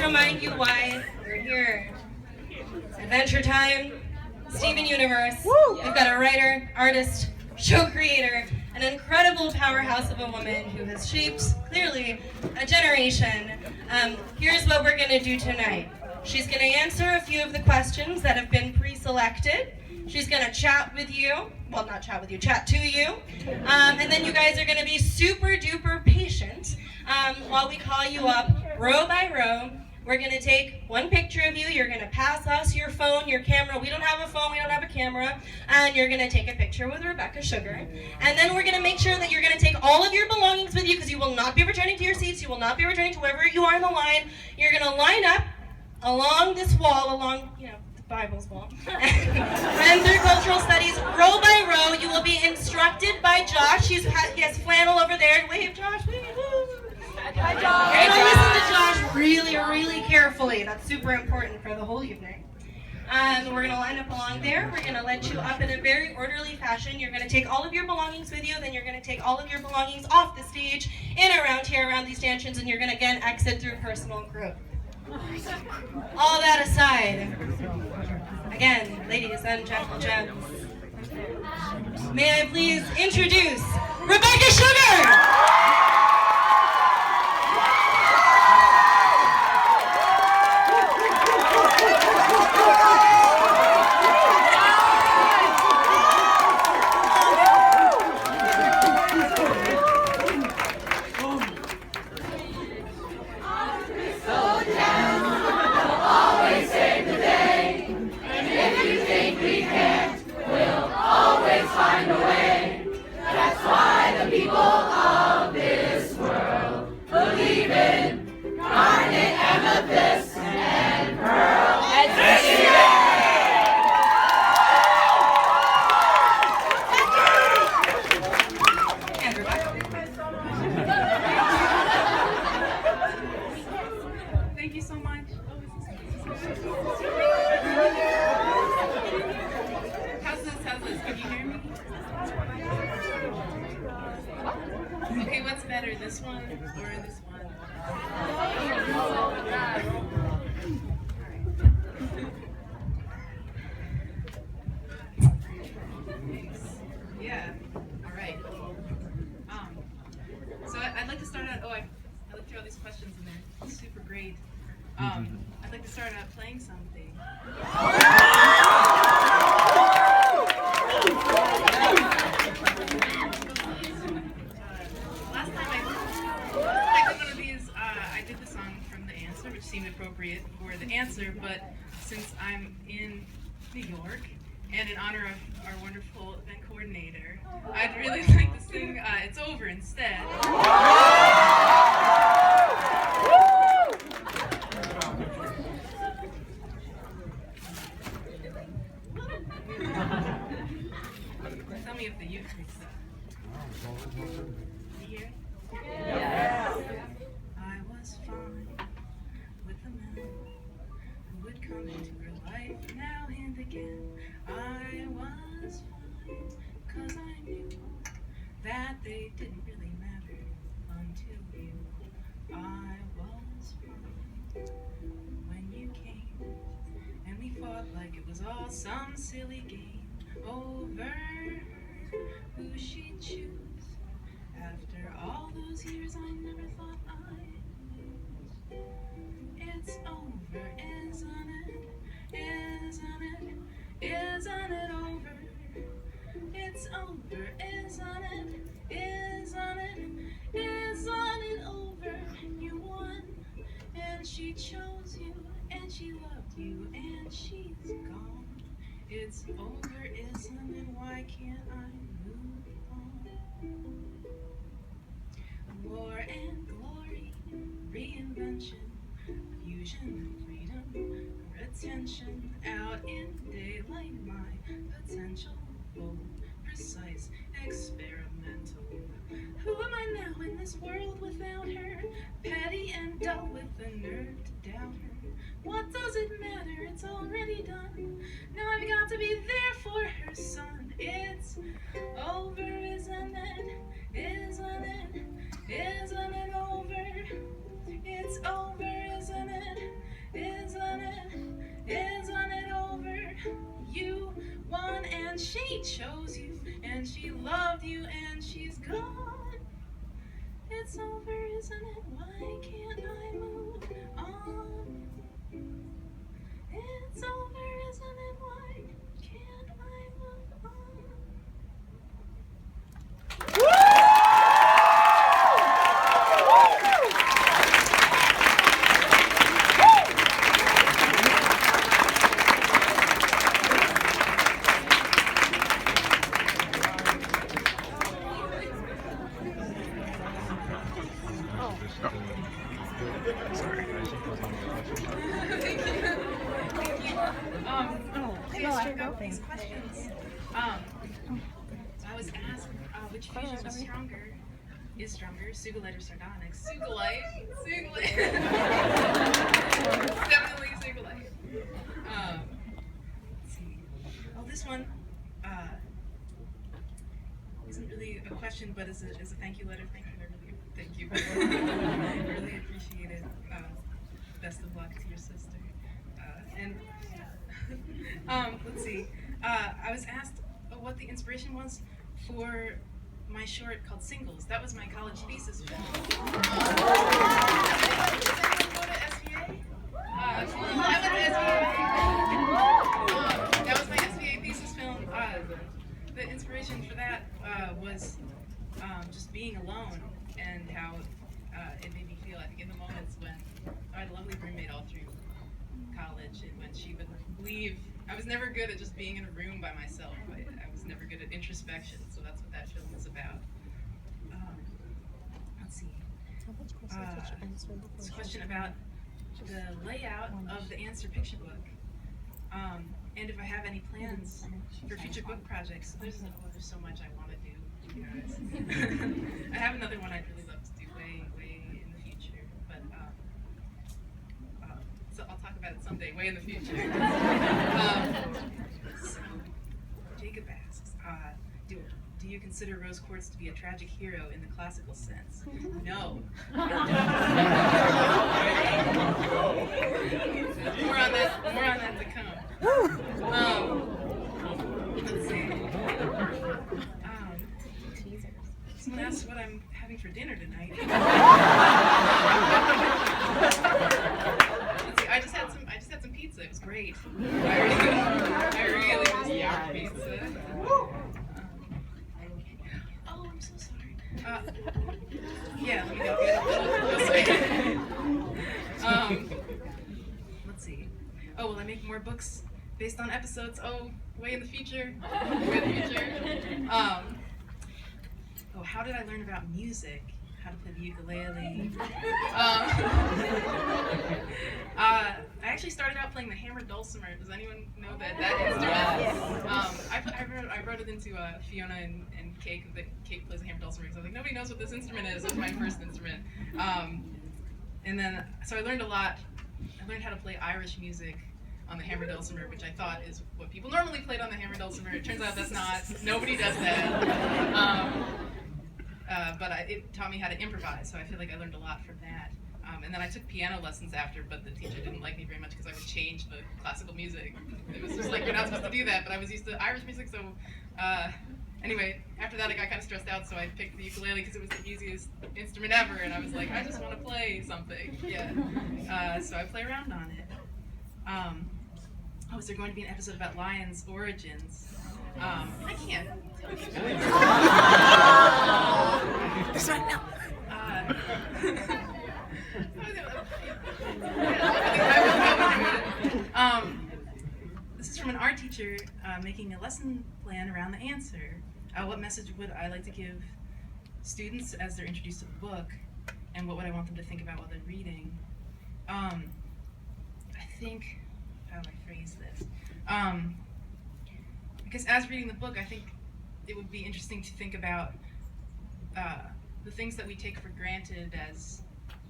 remind you why we're here. Adventure Time, Steven Universe. We've got a writer, artist, show creator, an incredible powerhouse of a woman who has shaped, clearly, a generation. Here's what we're going to do tonight. She's going to answer a few of the questions that have been pre-selected. She's going to chat with you. Well, not chat with you, chat to you. And then you guys are going to be super duper patient while we call you up row by row. We're going to take one picture of you. You're going to pass us your phone, your camera. We don't have a phone. We don't have a camera. And you're going to take a picture with Rebecca Sugar. And then we're going to make sure that you're going to take all of your belongings with you because you will not be returning to your seats. You will not be returning to wherever you are in the line. You're going to line up along this wall, along, the Bible's wall. And through cultural studies, row by row, you will be instructed by Josh. He has flannel over there. Wave, Josh. Wave. Hi, You're Josh. going to listen to Josh really, really carefully. That's super important for the whole evening. We're going to line up along there. We're going to let you up in a very orderly fashion. You're going to take all of your belongings with you. Then you're going to take all of your belongings off the stage, in around here, around these stanchions, and you're going to again exit through personal and group. All that aside, again, ladies and gentlemen, may I please introduce Rebecca Sugar! Find a way. That's why the people of this world believe in garnet, amethyst, and pearl. And Rebecca. Thank you so much. How's this? Can you hear me? Okay, what's better, this one or this one? Thanks. Yeah. All right. So I'd like to start out. I looked through all these questions and they're super great. I'd like to start out playing something. Last time I did one of these, I did the song from The Answer, which seemed appropriate for The Answer, but since I'm in New York, and in honor of our wonderful event coordinator, I'd really like to sing It's Over instead. Tell me if the youth picks up. You hear? Yes. I was fine with a man who would come into her life now and again. I was fine, 'cause I knew that they didn't really matter until you. I was fine when you came, and we fought like it was all some silly game over who she'd choose. After all those years, I never thought I'd lose. It's over, isn't it? Isn't it? Isn't it over? It's over, isn't it? Isn't it? Isn't it over? You won, and she chose you, and she loved you, and she's gone. It's over, isn't it? Why can't I move on? War and glory, reinvention, fusion and freedom, retention, out in daylight, my potential, bold, precise, experimental. Who am I now in this world without her? Petty and dull with the nerve to doubt her. What does it matter? It's already done. Now I've got to be there for her son. It's over, isn't it? Isn't it? Isn't it over? It's over, isn't it? she chose you, and she loved you, and she's gone. It's over, isn't it? Why can't I move on? It's over, isn't it? Why can't I move on? These questions. I was asked which fusion was stronger, Sugilite or sardonyx? Sugilite. Definitely Sugilite. Let's see. Oh, this one isn't really a question, but is a thank you letter. Thank you. I really appreciate it. Best of luck to your sister. Let's see. I was asked what the inspiration was for my short called Singles. That was my college thesis film. Did anyone go to SVA? I went to SVA. That was my SVA thesis film. The inspiration for that was just being alone and how it made me feel. I think in the moments when I had a lovely roommate all through college, and when she would leave, I was never good at just being in a room by myself. I was never good at introspection, so that's what that film is about. Let's see. It's a question about the layout of the answer picture book, and if I have any plans for future book projects. There's so much I want to do, you guys. I have another one I'd really love to do way in the future, but so I'll talk about it someday, way in the future. So, Jacob asks, do you consider Rose Quartz to be a tragic hero in the classical sense? No. More on that to come. Let's see. Someone asked what I'm having for dinner tonight. I just had some pizza. It was great. I really just pizza. Oh, I'm so sorry. Yeah, let me go get a little. Let's see. Oh, will I make more books based on episodes? Oh, way in the future. Oh, how did I learn about music? How to play the ukulele. I actually started out playing the hammered dulcimer. Does anyone know that instrument? I wrote it into Fiona and Cake. Cake plays a hammered dulcimer. So I was like, nobody knows what this instrument is. It was my first instrument. And then, so I learned a lot. I learned how to play Irish music on the hammered dulcimer, which I thought is what people normally played on the hammered dulcimer. It turns out that's not. Nobody does that. But it taught me how to improvise, so I feel like I learned a lot from that. And then I took piano lessons after, but the teacher didn't like me very much because I would change the classical music. It was just like, you're not supposed to do that, but I was used to Irish music, so anyway, after that I got kind of stressed out, so I picked the ukulele because it was the easiest instrument ever, and I was like, I just want to play something. Yeah. So I play around on it. Oh, is there going to be an episode about Lion's origins? I can't tell you guys. That's right now. This is from an art teacher making a lesson plan around the answer. What message would I like to give students as they're introduced to the book, and what would I want them to think about while they're reading? I think, how do I phrase this? Because as reading the book, I think it would be interesting to think about the things that we take for granted as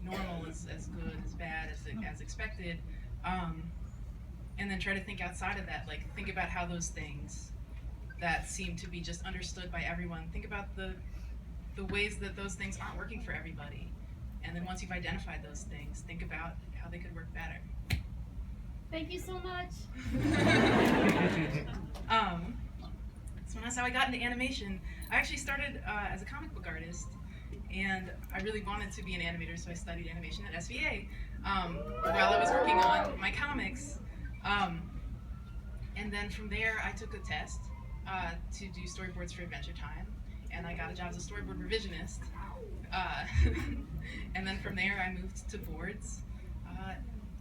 normal, as good, as bad, as expected, and then try to think outside of that. Like, think about how those things that seem to be just understood by everyone, think about the ways that those things aren't working for everybody. And then once you've identified those things, think about how they could work better. Thank you so much. Someone that's how I got into animation. I actually started as a comic book artist, and I really wanted to be an animator, so I studied animation at SVA while I was working on my comics. And then from there, I took a test to do storyboards for Adventure Time, and I got a job as a storyboard revisionist. And then from there, I moved to boards,